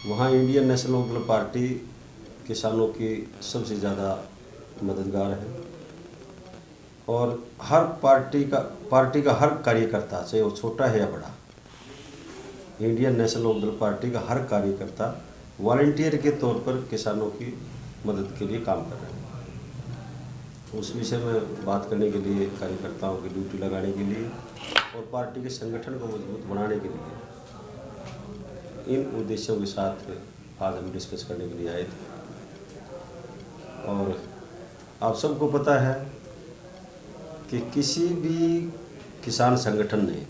वहाँ Indian national Lokdal party किसानों की सबसे ज़्यादा मददगार है और हर पार्टी का हर कार्यकर्ता, चाहे वो छोटा है या बड़ा, इंडियन नेशनल लोकदल पार्टी का हर कार्यकर्ता वॉलंटियर के तौर पर किसानों की मदद के लिए काम कर रहे हैं। उस विषय में बात करने के लिए, कार्यकर्ताओं की ड्यूटी लगाने के लिए और पार्टी के संगठन को मजबूत बनाने के लिए, इन उद्देश्यों के साथ आज हम डिस्कस करने के लिए आए थे। और आप सबको पता है कि किसी भी किसान संगठन ने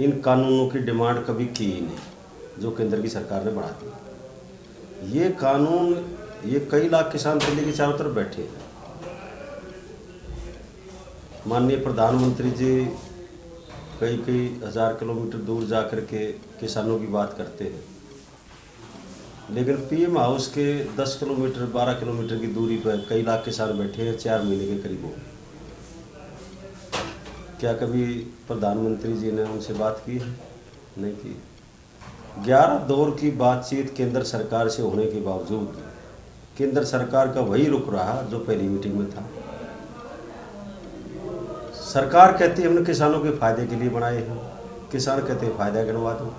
इन कानूनों की डिमांड कभी की ही नहीं जो केंद्र की सरकार ने बढ़ा दी। ये कानून, ये कई लाख किसान दिल्ली के चारों तरफ बैठे हैं। माननीय प्रधानमंत्री जी कई हज़ार किलोमीटर दूर जा कर के किसानों की बात करते हैं, लेकिन पीएम हाउस के 10 किलोमीटर 12 किलोमीटर की दूरी पर कई लाख किसान बैठे हैं 4 महीने के करीब हो। क्या कभी प्रधानमंत्री जी ने उनसे बात की है? नहीं की। 11 दौर की बातचीत केंद्र सरकार से होने के बावजूद केंद्र सरकार का वही रुख रहा जो पहली मीटिंग में था। सरकार कहती है हमने किसानों के फायदे के लिए बनाए हैं, किसान कहते हैं फायदा गिनवा दो।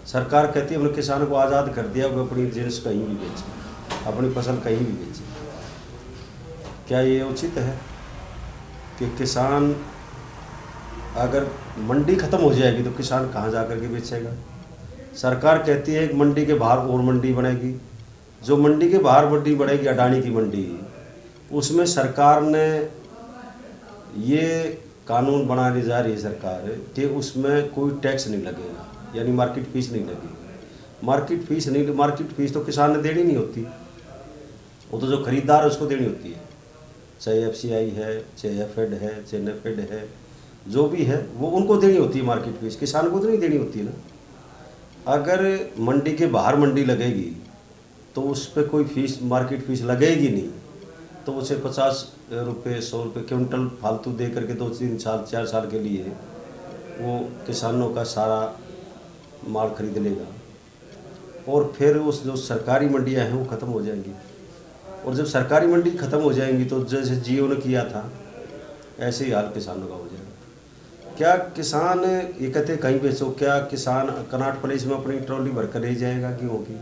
सरकार कहती है हमने किसानों को आज़ाद कर दिया, वो अपनी जिन्स कहीं भी बेचे, अपनी फसल कहीं भी बेचे। क्या ये उचित है कि किसान, अगर मंडी ख़त्म हो जाएगी तो किसान कहाँ जा कर के बेचेगा? सरकार कहती है कि मंडी के बाहर और मंडी बनेगी। जो मंडी के बाहर मंडी बनेगी, अडानी की मंडी, उसमें सरकार ने ये कानून बनाने जा रही है सरकार कि उसमें कोई टैक्स नहीं लगेगा, यानी मार्केट फीस नहीं लगेगी। मार्केट फीस तो किसान ने देनी नहीं होती, वो तो जो खरीदार है उसको देनी होती है। चाहे एफसीआई है, चाहे एफएड है, चाहे नेफेड है, जो भी है वो उनको देनी होती है मार्केट फीस, किसान को तो नहीं देनी होती है ना। अगर मंडी के बाहर मंडी लगेगी तो उस पर कोई फीस, मार्केट फीस लगेगी नहीं, तो उसे 50 रुपये 100 रुपये क्विंटल फालतू दे करके 2-3 साल 4 साल के लिए वो किसानों का सारा माल खरीद लेगा और फिर उस जो सरकारी मंडियां हैं वो ख़त्म हो जाएंगी। और जब सरकारी मंडी ख़त्म हो जाएंगी तो जैसे जियो ने किया था ऐसे ही हाल किसानों का हो जाएगा। क्या किसान ये कहते कहीं बेचो, क्या किसान कनाट प्लेस में अपनी ट्रॉली भर कर ले जाएगा गेहूँ की,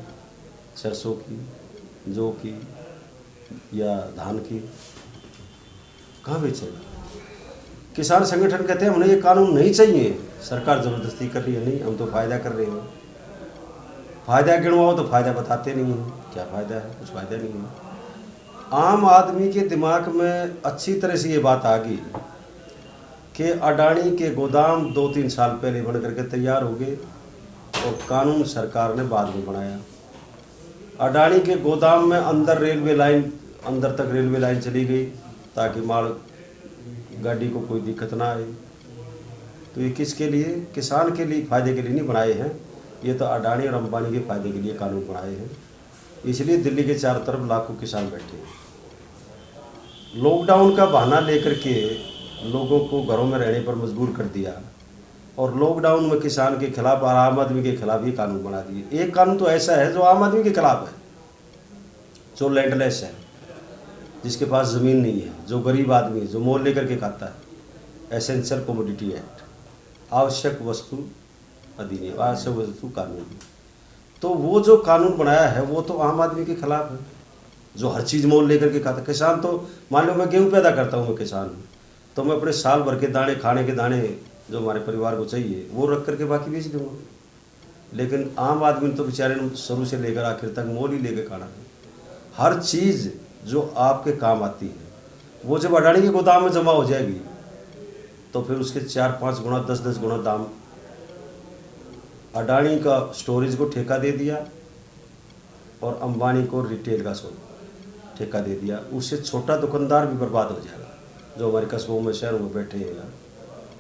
सरसों की, जौ की या धान की? कहाँ बेचेगा? किसान संगठन कहते हैं हमने ये कानून नहीं चाहिए, सरकार ज़बरदस्ती कर रही है। नहीं, हम तो फ़ायदा कर रहे हैं। फ़ायदा गिनवाओ तो फ़ायदा बताते नहीं हैं। क्या फ़ायदा है? कुछ फ़ायदा नहीं है। आम आदमी के दिमाग में अच्छी तरह से ये बात आ गई कि अडानी के गोदाम 2-3 साल पहले बन करके तैयार हो गए और कानून सरकार ने बाद में बनाया। अडानी के गोदाम में अंदर तक रेलवे लाइन चली गई ताकि माल गाड़ी को कोई दिक्कत ना आए। तो ये किसके लिए? किसान के लिए, फायदे के लिए नहीं बनाए हैं। ये तो अडानी और अंबानी के फायदे के लिए कानून बनाए हैं। इसलिए दिल्ली के चारों तरफ लाखों किसान बैठे हैं। लॉकडाउन का बहाना लेकर के लोगों को घरों में रहने पर मजबूर कर दिया और लॉकडाउन में किसान के खिलाफ और आम आदमी के खिलाफ ये कानून बना दिए। एक कानून तो ऐसा है जो आम आदमी के खिलाफ है, जो लैंडलेस है, जिसके पास ज़मीन नहीं है, जो गरीब आदमी है, जो मोल लेकर के खाता है। एसेंशियल कमोडिटी एक्ट, आवश्यक वस्तु अधिनियम, आवश्यक वस्तु कानून। तो वो जो कानून बनाया है वो तो आम आदमी के खिलाफ है, जो हर चीज़ मोल लेकर के खाता। किसान तो, मान लो मैं गेहूँ पैदा करता हूँ, मैं किसान हूँ, तो मैं अपने साल भर के दाने, खाने के दाने जो हमारे परिवार को चाहिए वो रख करके बाकी बेच दूँगा। लेकिन आम आदमी तो बेचारे ने शुरू से लेकर आखिर तक मोल ही लेकर खाना है। हर चीज़ जो आपके काम आती है वो जब अडानी के गोदाम में जमा हो जाएगी तो फिर उसके 4-5 गुना 10-10 गुना दाम। अडानी का स्टोरेज को ठेका दे दिया और अंबानी को रिटेल का ठेका दे दिया। उससे छोटा दुकानदार भी बर्बाद हो जाएगा, जो हमारे कस्बों में, शहरों में बैठे हैं,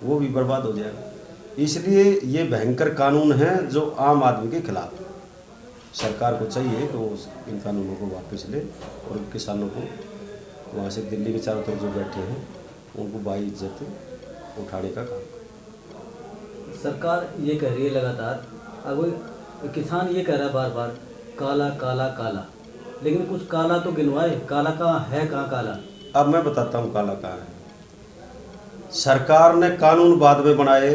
वो भी बर्बाद हो जाएगा। इसलिए ये भयंकर कानून है जो आम आदमी के खिलाफ है। सरकार को चाहिए कि वो इन कानूनों को वापस ले और किसानों को वहाँ से दिल्ली के चारों तरफ जो बैठे हैं उनको बाई इज्जत उठाने का काम। सरकार ये कह रही है लगातार, अब किसान ये कह रहा है बार बार काला काला काला, लेकिन कुछ काला तो गिनवाए, काला कहाँ है, कहाँ काला? अब मैं बताता हूँ काला कहाँ है। सरकार ने कानून बाद में बनाए,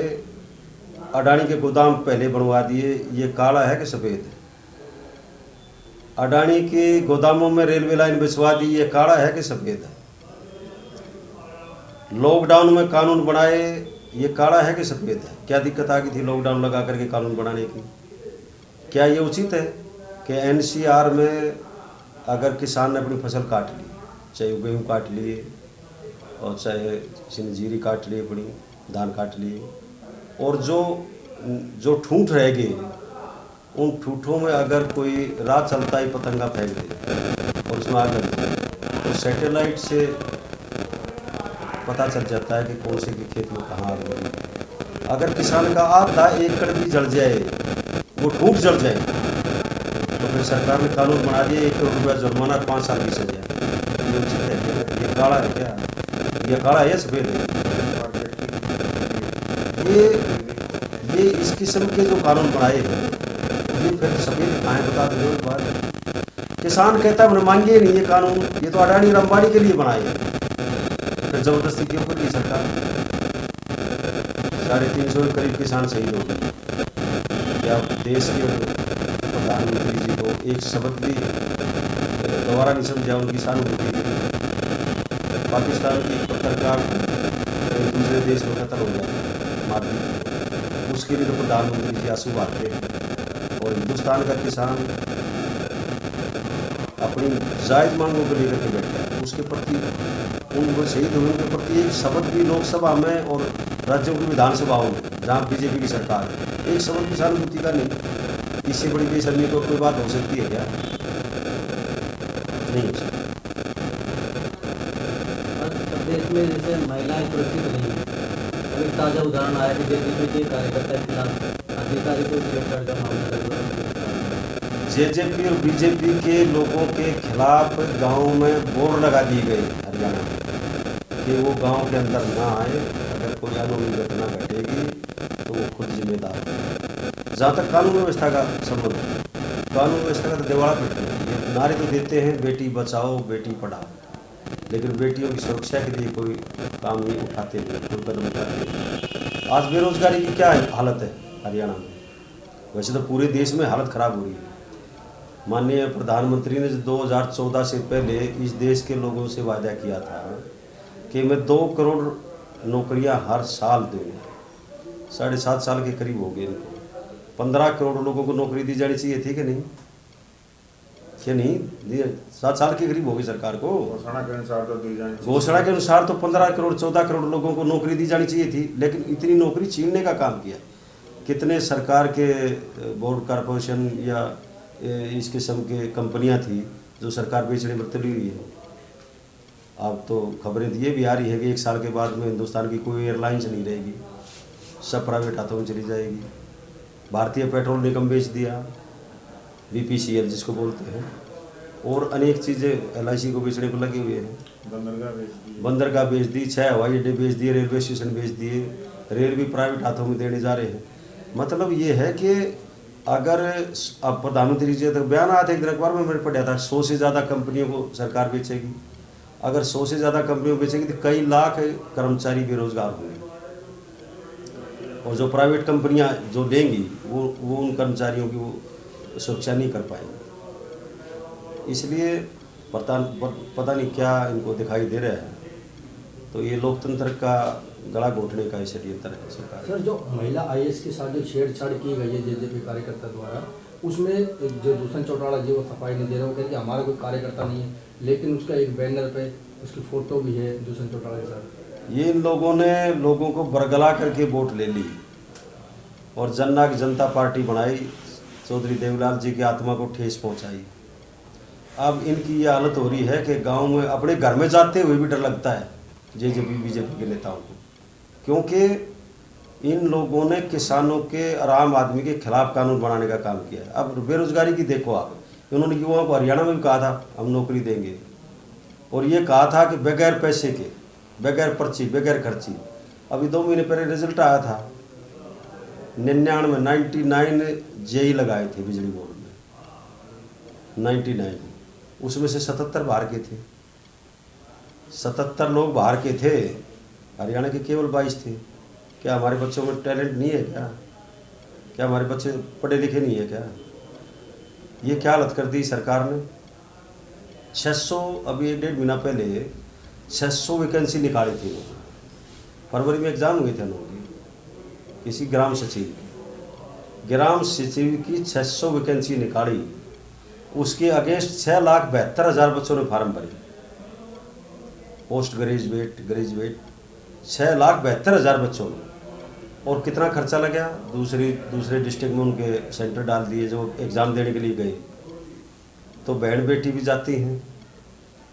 अडानी के गोदाम पहले बनवा दिए, ये काला है कि सफ़ेद है? अडानी के गोदामों में रेलवे लाइन बिछवा दी, ये काला है कि सफ़ेद है? लॉकडाउन में कानून बनाए, ये काला है कि सफ़ेद है? क्या दिक्कत आ गई थी लॉकडाउन लगा करके कानून बनाने की? क्या ये उचित है कि एनसीआर में अगर किसान ने अपनी फसल काट ली, चाहे वो गेहूँ काट लिए और चाहे किसी ने जीरी काट ली, अपनी धान काट लिए, और जो ठूंठ रह गए, उन ठूठों में अगर कोई रात चलता ही पतंगा फेंक दे और उसमें आग लग जाए तो सैटेलाइट से पता चल जाता है कि कौन से की खेत में कहाँ आग लगी। अगर किसान का आधा एकड़ भी जल जाए, वो ठूंठ जल जाए, तो फिर सरकार ने कानून बना दिया 1 करोड़ रुपया जुर्माना, 5 साल की सजा। ये उचित है क्या? ये काला है क्या? ये काला है या सफ़ेद है? ये इस किस्म के जो कानून बनाए हैं, ये फिर सफ़ेद कहाँ है बता दो एक बार। किसान कहता है हमने मांगे नहीं ये कानून, ये तो अडानी और अंबानी के लिए बनाए हैं, फिर ज़बरदस्ती क्यों कर दी सरकार? 350 के करीब किसान शहीद हो गए। क्या देश के प्रधानमंत्री जी को एक शब्द भी दोबारा नहीं समझा, उनकी सहानुभूति के लिए? पाकिस्तान की पत्रकार दूसरे देश में कत्ल हो गया, मार दी, उसके लिए तो प्रधानमंत्री जी आंसू बहाते हैं। और हिंदुस्तान का किसान अपनी जायज़ मांगों को लेकर के बैठा है, उसके प्रति, उनको शहीद हुए उनके प्रति एक शब्द भी लोकसभा में और राज्यों की विधानसभाओं में जहाँ बीजेपी की सरकार है, एक शब्द की सहानुभूति का नहीं। इससे बड़ी बेशर्मी को कोई बात हो सकती है क्या? नहीं हो सकती। प्रदेश में जैसे महिलाएं सुरक्षित नहीं है, अभी ताज़ा उदाहरण आया कि जेजेपी के कार्यकर्ता के खिलाफ अधिकारी को छेड़छाड़ का मामला दर्ज। जेजेपी और बीजेपी के लोगों के खिलाफ गाँव में बोर्ड लगा दिए गए हरियाणा में कि वो गांव के अंदर ना आए, अगर कोई अनहोनी घटना घटेगी तो वो खुद जिम्मेदार है। जहाँ तक कानून व्यवस्था का संबंध है, कानून व्यवस्था का तो दिवाला पिटते हैं। नारे तो देते हैं बेटी बचाओ बेटी पढ़ाओ, लेकिन बेटियों की सुरक्षा के लिए कोई काम नहीं उठाते, कोई कदम उठाते नहीं। आज बेरोजगारी की क्या हालत है हरियाणा में? वैसे तो पूरे देश में हालत ख़राब हो रही है। माननीय प्रधानमंत्री ने 2014 से पहले इस देश के लोगों से वादा किया था कि मैं 2 करोड़ नौकरियां हर साल दूंगा। 7.5 साल के करीब हो गए इनको। 15 करोड़ लोगों को नौकरी दी जानी चाहिए थी कि नहीं? क्या नहीं? 7 साल के करीब हो गई सरकार को। घोषणा के अनुसार तो दी जानी चाहिए। घोषणा के अनुसार तो 15 करोड़ 14 करोड़ लोगों को नौकरी दी जानी चाहिए थी, लेकिन इतनी नौकरी छीनने का काम किया। कितने सरकार के बोर्ड कॉरपोरेशन या इस किस्म के कंपनियां थी जो सरकार बेचने पर तुली हुई है। अब तो खबरें ये भी आ रही है कि 1 साल के बाद में हिंदुस्तान की कोई एयरलाइंस नहीं रहेगी, सब प्राइवेट हाथों में चली जाएगी। भारतीय पेट्रोल निगम बेच दिया, BPCL जिसको बोलते हैं, और अनेक चीज़ें LIC को बेचने को लगे हुए हैं। बंदरगाह बेच दी, 6 हवाई अड्डे बेच दिए, रेलवे स्टेशन बेच दिए, रेल भी प्राइवेट हाथों में देने जा रहे हैं। मतलब ये है कि अगर अब प्रधानमंत्री जी तक बयान आया था, एक दिन अखबार में मैंने पढ़ा था, 100 से ज़्यादा कंपनियों को सरकार बेचेगी। अगर 100 से ज़्यादा कंपनियों को बेचेगी तो कई लाख कर्मचारी बेरोजगार होंगे, और जो प्राइवेट कंपनियां जो लेंगी वो उन कर्मचारियों की वो सुरक्षा नहीं कर पाएंगी। इसलिए पता नहीं क्या इनको दिखाई दे रहा है। तो ये लोकतंत्र का गला घोटने का षड्यंत्र है सरकार। सर, जो महिला IAS के साथ जो छेड़छाड़ की गई है जेजेपी कार्यकर्ता द्वारा, उसमें जो दूषण चौटाला जी वो सफाई नहीं दे रहे, वो कहते हैं हमारा कोई कार्यकर्ता नहीं है, लेकिन उसका एक बैनर पे उसकी फोटो भी है दूषण चौटाला के साथ। ये इन लोगों ने लोगों को बरगला करके वोट ले ली और जननायक जनता पार्टी बनाई, चौधरी देवीलाल जी की आत्मा को ठेस पहुंचाई। अब इनकी ये हालत हो रही है कि गांव में अपने घर में जाते हुए भी डर लगता है जेजेपी बीजेपी के नेताओं को, क्योंकि इन लोगों ने किसानों के और आम आदमी के खिलाफ कानून बनाने का काम किया है। अब बेरोजगारी की देखो आप, इन्होंने युवाओं को हरियाणा में भी कहा था हम नौकरी देंगे, और ये कहा था कि बगैर पैसे के, बगैर पर्ची, बगैर खर्ची। अभी 2 महीने पहले रिजल्ट आया था, 99 99 जेई लगाए थे बिजली बोर्ड में, 99, उसमें से 77 बाहर के थे। 77 लोग बाहर के थे, हरियाणा के केवल 22 थे। क्या हमारे बच्चों में टैलेंट नहीं है क्या? क्या हमारे बच्चे पढ़े लिखे नहीं है क्या? ये क्या हालत कर दी सरकार ने। 600, अभी 1-1.5 महीना पहले 600 वैकेंसी निकाली थी। फरवरी में एग्ज़ाम हुए थे लोगों की, किसी ग्राम सचिव की 600 वैकेंसी निकाली। उसके अगेंस्ट 6,72,000 बच्चों ने फार्म भरे, पोस्ट ग्रेजुएट 6,72,000 बच्चों ने। और कितना खर्चा लगा? दूसरे डिस्ट्रिक्ट में उनके सेंटर डाल दिए जो एग्ज़ाम देने के लिए गए। तो बहन बेटी भी जाती हैं,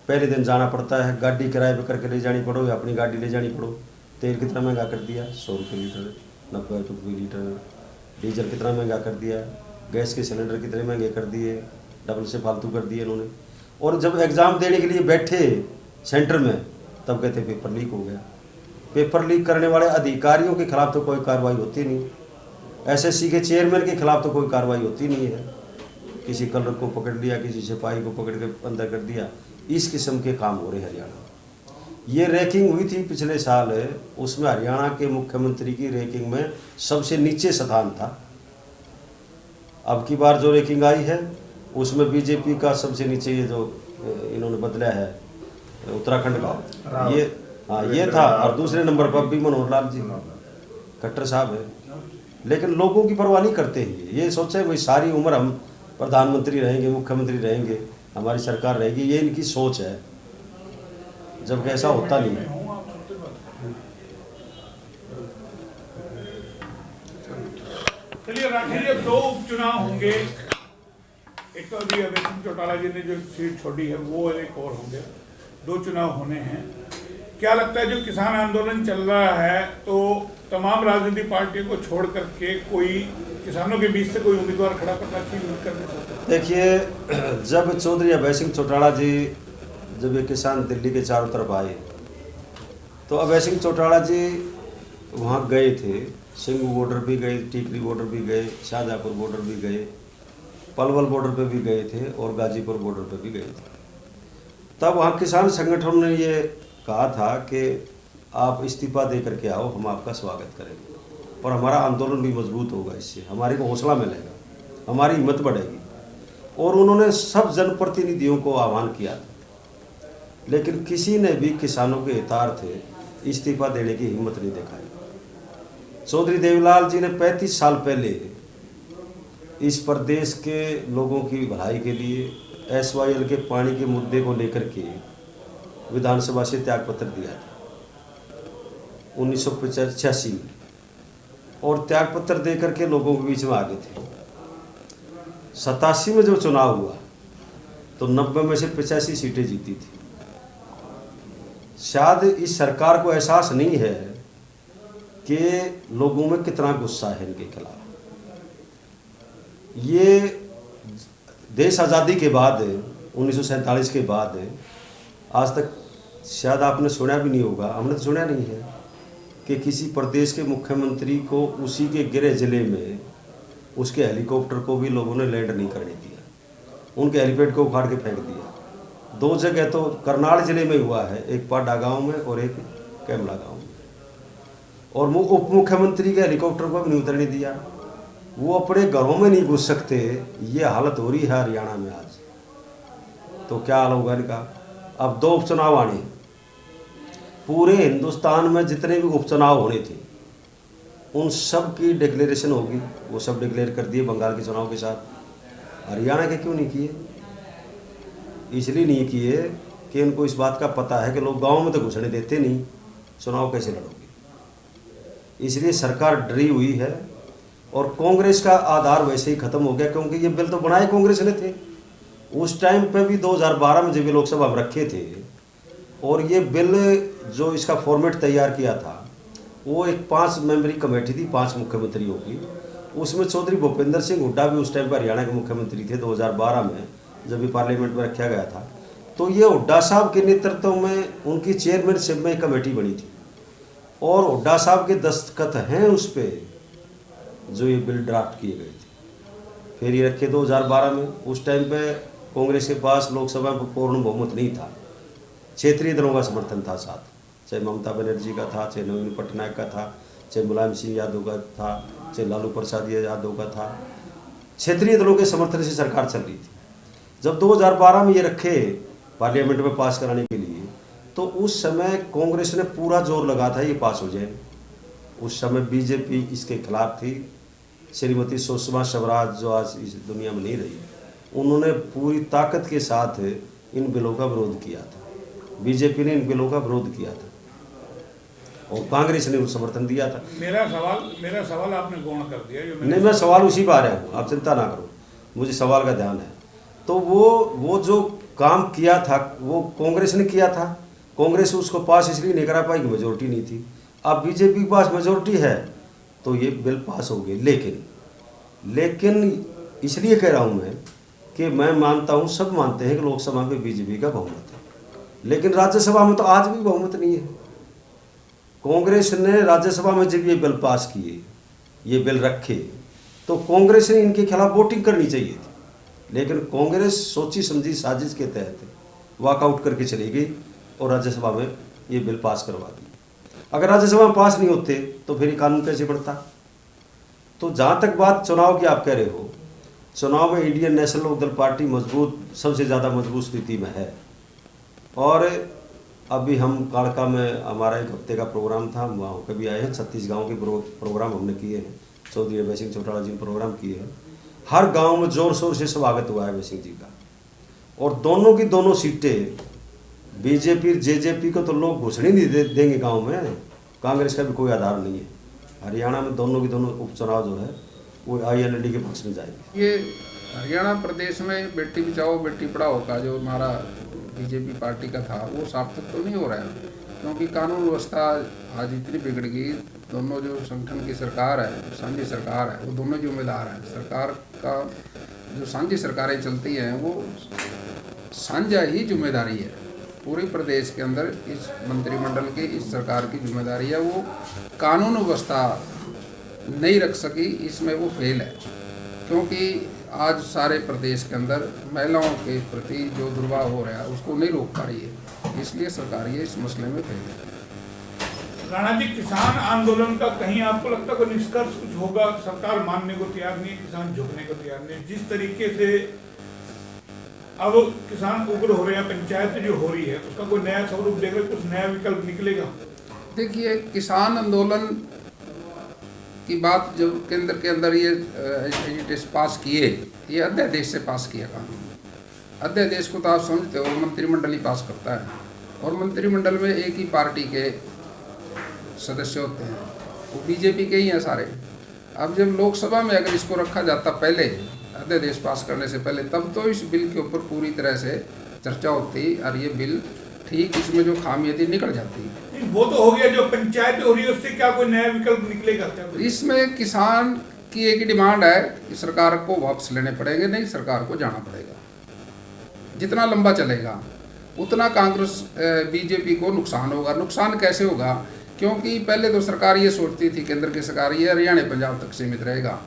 पहले दिन जाना पड़ता है, गाड़ी किराए पे करके ले जानी पड़ो या अपनी गाड़ी ले जानी पड़ो। तेल कितना महंगा कर दिया, 100 रुपये लीटर, 90 रुपये लीटर। डीजल कितना महंगा कर दिया, गैस के सिलेंडर कितने महंगे कर दिए, डबल से फालतू कर दिए इन्होंने। और जब एग्ज़ाम देने के लिए बैठे सेंटर में, तब कहते पेपर लीक हो गया। पेपर लीक करने वाले अधिकारियों के खिलाफ तो कोई कार्रवाई होती नहीं, एसएससी के चेयरमैन के खिलाफ तो कोई कार्रवाई होती नहीं है। किसी कलर को पकड़ लिया, किसी सिपाही को पकड़ के अंदर कर दिया। इस किस्म के काम हो रहे हरियाणा। ये रैंकिंग हुई थी पिछले साल, उसमें हरियाणा के मुख्यमंत्री की रैंकिंग में सबसे नीचे स्थान था। अब की बार जो रैंकिंग आई है उसमें बीजेपी का सबसे नीचे, ये जो इन्होंने बदला है उत्तराखंड का, ये था। और दूसरे नंबर पर भी मनोहर लाल जी खट्टर साहब है। लेकिन लोगों की परवाह नहीं करते हैं। ये सोचे भाई सारी उम्र हम प्रधानमंत्री रहेंगे, मुख्यमंत्री रहेंगे, हमारी सरकार रहेगी, ये इनकी सोच है, जबकि ऐसा होता नहीं है। चलिए राठौर, अब 2 उपचुनाव होंगे। एक तो अभी अभय सिंह चौटाला जी ने जो सीट छोड़ी है वो, एक और होंगे। 2 चुनाव होने हैं। क्या लगता है जो किसान आंदोलन चल रहा है, तो तमाम राजनीतिक पार्टियों को छोड़ करके कोई किसानों के बीच से कोई उम्मीदवार खड़ा करना चाहिए? देखिए, जब चौधरी अभय सिंह चौटाला जी, जब ये किसान दिल्ली के चारों तरफ आए, तो अभय सिंह चौटाला जी वहाँ गए थे। सिंघू बॉर्डर भी गए, टीकरी बॉर्डर भी गए, शाहजहाँपुर बॉर्डर भी गए, पलवल बॉर्डर पे भी गए थे और गाजीपुर बॉर्डर पे भी गए थे। तब वहाँ किसान संगठनों ने ये कहा था कि आप इस्तीफा दे करके आओ, हम आपका स्वागत करेंगे और हमारा आंदोलन भी मजबूत होगा, इससे हमारे को हौसला मिलेगा, हमारी हिम्मत बढ़ेगी। और उन्होंने सब जनप्रतिनिधियों को आह्वान किया था, लेकिन किसी ने भी किसानों के हितार्थ इस्तीफा देने की हिम्मत नहीं दिखाई। चौधरी देवीलाल जी ने 35 साल पहले इस प्रदेश के लोगों की भलाई के लिए SYL के पानी के मुद्दे को लेकर के विधानसभा से त्यागपत्र दिया था 1985 में, और त्यागपत्र दे करके लोगों के बीच में आगे थे। 87 में जब चुनाव हुआ तो 90 में से 85 सीटें जीती थी। शायद इस सरकार को एहसास नहीं है कि लोगों में कितना गुस्सा है इनके खिलाफ। ये देश आज़ादी के बाद 1947 के बाद आज तक शायद आपने सुना भी नहीं होगा, हमने तो सुना नहीं है कि किसी प्रदेश के मुख्यमंत्री को उसी के गृह जिले में उसके हेलीकॉप्टर को भी लोगों ने लैंड नहीं करने दिया, उनके हेलीपैड को उखाड़ के फेंक दिया। 2 जगह तो करनाल जिले में हुआ है, एक पाडा गांव में और एक कैमला गांव में। और उप मुख्यमंत्री के हेलीकॉप्टर को भी नहीं उतरने दिया, वो अपने घरों में नहीं घुस सकते। ये हालत हो रही है हरियाणा में आज, तो क्या हाल होगा इनका। अब 2 उपचुनाव आने, पूरे हिंदुस्तान में जितने भी उपचुनाव होने थे उन सब की डिक्लेरेशन होगी, वो सब डिक्लेयर कर दिए बंगाल के चुनाव के साथ। हरियाणा के क्यों नहीं किए? इसलिए नहीं किए कि इनको इस बात का पता है कि लोग गांव में तो घुसने देते नहीं, चुनाव कैसे लड़ोगे। इसलिए सरकार डरी हुई है और कांग्रेस का आधार वैसे ही खत्म हो गया, क्योंकि ये बिल तो बनाए कांग्रेस ने थे उस टाइम पे भी 2012 में जब ये लोकसभा में रखे थे। और ये बिल जो इसका फॉर्मेट तैयार किया था वो एक 5 मेंबरी कमेटी थी, 5 मुख्यमंत्रियों की। उसमें चौधरी भूपेंद्र सिंह हुड्डा भी उस टाइम पर हरियाणा के मुख्यमंत्री थे 2012 में जब भी पार्लियामेंट में रखा गया था। तो ये हुड्डा साहब के नेतृत्व में उनकी चेयरमैनशिप में एक कमेटी बनी थी और हुड्डा साहब के दस्तखत हैं उस पर जो ये बिल ड्राफ्ट किए गए थे। फिर ये रखे 2012 में। उस टाइम पे कांग्रेस के पास लोकसभा में पूर्ण बहुमत नहीं था, क्षेत्रीय दलों का समर्थन था साथ, चाहे ममता बनर्जी का था, चाहे नवीन पटनायक का था, चाहे मुलायम सिंह यादव का था, चाहे लालू प्रसाद यादव का था। क्षेत्रीय दलों के समर्थन से सरकार चल रही थी। जब 2012 में ये रखे पार्लियामेंट में पास कराने के लिए, तो उस समय कांग्रेस ने पूरा जोर लगा था ये पास हो जाए। उस समय बीजेपी इसके खिलाफ थी। श्रीमती सुषमा स्वराज जो आज इस दुनिया में नहीं रही, उन्होंने पूरी ताकत के साथ इन बिलों का विरोध किया था। बीजेपी ने इन बिलों का विरोध किया था और कांग्रेस ने उनको समर्थन दिया था। मेरा सवाल आपने गौण कर दिया। जो नहीं, मैं सवाल उसी पर आ रहा हूँ, आप चिंता ना करो, मुझे सवाल का ध्यान है। तो वो जो काम किया था वो कांग्रेस ने किया था। कांग्रेस उसको पास इसलिए नहीं करा पाई कि मेजोरिटी नहीं थी। अब बीजेपी के पास मेजोरिटी है तो ये बिल पास हो गए। लेकिन इसलिए कह रहा हूँ मैं कि मैं मानता हूँ, सब मानते हैं कि लोकसभा में बीजेपी का बहुमत है, लेकिन राज्यसभा में तो आज भी बहुमत नहीं है। कांग्रेस ने राज्यसभा में जब ये बिल पास किए, ये बिल रखे, तो कांग्रेस ने इनके खिलाफ वोटिंग करनी चाहिए थी, लेकिन कांग्रेस सोची समझी साजिश के तहत वॉकआउट करके चली गई और राज्यसभा में ये बिल पास करवा दी। अगर राज्यसभा में पास नहीं होते तो फिर ये कानून कैसे बढ़ता। तो जहाँ तक बात चुनाव की आप कह रहे हो, चुनाव में इंडियन नेशनल लोकदल पार्टी मजबूत, सबसे ज़्यादा मजबूत स्थिति में है। और अभी हम काड़का में हमारा एक हफ्ते का प्रोग्राम था, हम वहाँ कभी आए हैं। 36 गाँव के प्रोग्राम हमने किए हैं। चौधरी अभय सिंह चौटाला जी ने प्रोग्राम किए हैं। हर गांव में जोर शोर से स्वागत हुआ है अभय सिंह जी का। और दोनों की दोनों सीटें बीजेपी जेजेपी को तो लोग घुसने नहीं देंगे गांव में। कांग्रेस का भी कोई आधार नहीं है। हरियाणा में दोनों की दोनों उपचुनाव जो है वो INLD के पक्ष में जाएगी। ये हरियाणा प्रदेश में बेटी बचाओ बेटी पढ़ाओ का जो हमारा बीजेपी पार्टी का था वो सार्थक तो नहीं हो रहा है, क्योंकि कानून व्यवस्था आज इतनी बिगड़ गई। दोनों जो संगठन की सरकार है, साझी सरकार है, वो दोनों जिम्मेदार हैं। सरकार का जो साझी सरकारें चलती हैं वो साझा ही जिम्मेदारी है। पूरे प्रदेश के अंदर इस मंत्रिमंडल की, इस सरकार की जिम्मेदारी है। वो कानून व्यवस्था नहीं रख सकी, इसमें वो फेल है, क्योंकि आज सारे प्रदेश के अंदर महिलाओं के प्रति जो दुर्भाव हो रहा है उसको नहीं रोक पा रही है। इसलिए सरकार ये इस मसले में फेल है। राणा जी, किसान आंदोलन का कहीं आपको लगता कोई निष्कर्ष कुछ होगा? सरकार मानने को तैयार नहीं है, किसान झुकने को तैयार नहीं। जिस तरीके से अब किसान उग्र हो रहे हैं, पंचायत जो हो रही है उसका कोई नया स्वरूप देख रहे, कुछ नया विकल्प निकलेगा? देखिए, किसान आंदोलन की बात जब केंद्र के अंदर ये एजिटेशन पास किए, ये अध्यादेश से पास किया कानून। अध्यादेश को तो आप समझते हो मंत्रिमंडल ही पास करता है, और मंत्रिमंडल में एक ही पार्टी के सदस्य होते हैं, वो बीजेपी के ही हैं सारे। अब जब लोकसभा में अगर इसको रखा जाता पहले, अध्यादेश पास करने से पहले, तब तो इस बिल के ऊपर पूरी तरह से चर्चा होती और ये बिल ठीक इसमें जो खामियां थी निकल जाती। वो तो हो गया, जो पंचायत हो रही है उससे क्या कोई नया विकल्प निकलेगा क्या? इसमें किसान की एक डिमांड है कि सरकार को वापस लेने पड़ेंगे, नहीं सरकार को जाना पड़ेगा। जितना लंबा चलेगा उतना कांग्रेस बीजेपी को नुकसान होगा। नुकसान कैसे होगा? क्योंकि पहले तो सरकार ये सोचती थी, केंद्र की सरकार, ये हरियाणा पंजाब तक सीमित रहेगा,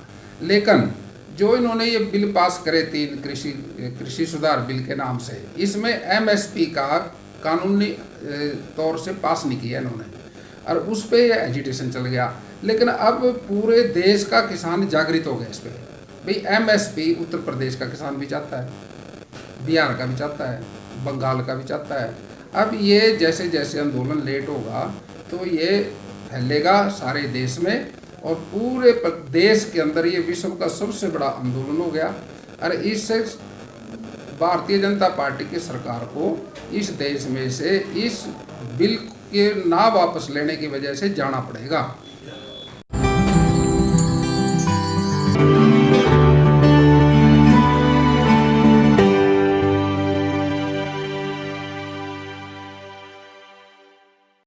लेकिन जो इन्होंने ये बिल पास करे 3 कृषि सुधार बिल के नाम से, इसमें MSP का कानूनी तौर से पास नहीं किया इन्होंने, और उस पर यह एजिटेशन चल गया। लेकिन अब पूरे देश का किसान जागृत हो गया इस पर। भाई MSP उत्तर प्रदेश का किसान भी चाहता है, बिहार का भी चाहता है, बंगाल का भी चाहता है। अब ये जैसे जैसे आंदोलन लेट होगा तो ये फैलेगा सारे देश में, और पूरे देश के अंदर ये विश्व का सबसे बड़ा आंदोलन हो गया। और इससे भारतीय जनता पार्टी की सरकार को इस देश में से इस बिल के ना वापस लेने की वजह से जाना पड़ेगा।